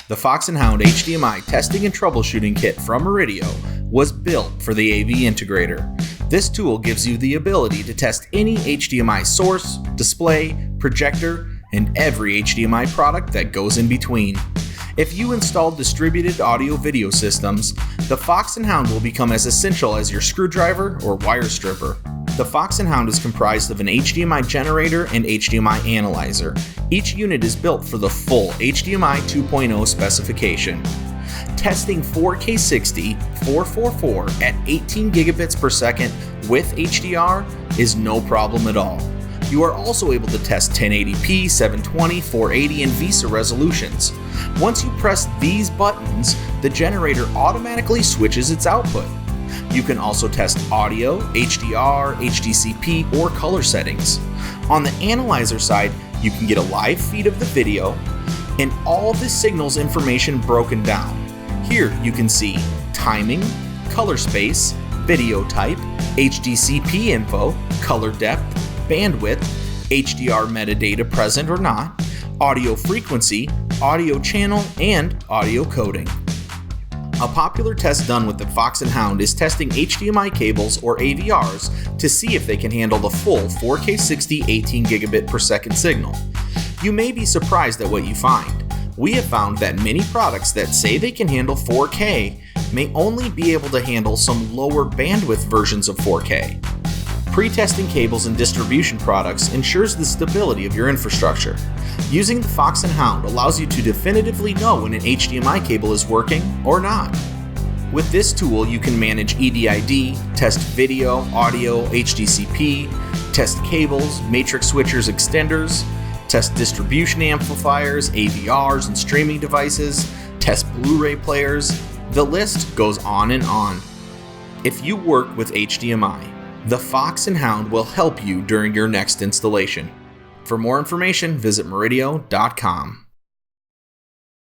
The Fox Hound HDMI testing and troubleshooting kit from Murideo was built for the AV integrator. This tool gives you the ability to test any HDMI source, display, projector, and every HDMI product that goes in between. If you install distributed audio-video systems, the Fox Hound will become as essential as your screwdriver or wire stripper. The Fox Hound is comprised of an HDMI generator and HDMI analyzer. Each unit is built for the full HDMI 2.0 specification. Testing 4K 60 444 at 18 gigabits per second with HDR is no problem at all. You are also able to test 1080p, 720, 480, and VESA resolutions. Once you press these buttons, the generator automatically switches its output. You can also test audio, HDR, HDCP, or color settings. On the analyzer side, you can get a live feed of the video and all the signals information broken down. Here you can see timing, color space, video type, HDCP info, color depth, bandwidth, HDR metadata present or not, audio frequency, audio channel, and audio coding. A popular test done with the Fox Hound is testing HDMI cables or AVRs to see if they can handle the full 4K 60 18 gigabit per second signal. You may be surprised at what you find. We have found that many products that say they can handle 4K may only be able to handle some lower bandwidth versions of 4K. Pre-testing cables and distribution products ensures the stability of your infrastructure. Using the Fox Hound allows you to definitively know when an HDMI cable is working or not. With this tool, you can manage EDID, test video, audio, HDCP, test cables, matrix switchers, extenders, test distribution amplifiers, AVRs and streaming devices, test Blu-ray players. The list goes on and on. If you work with HDMI, the Fox Hound will help you during your next installation. For more information, visit murideo.com.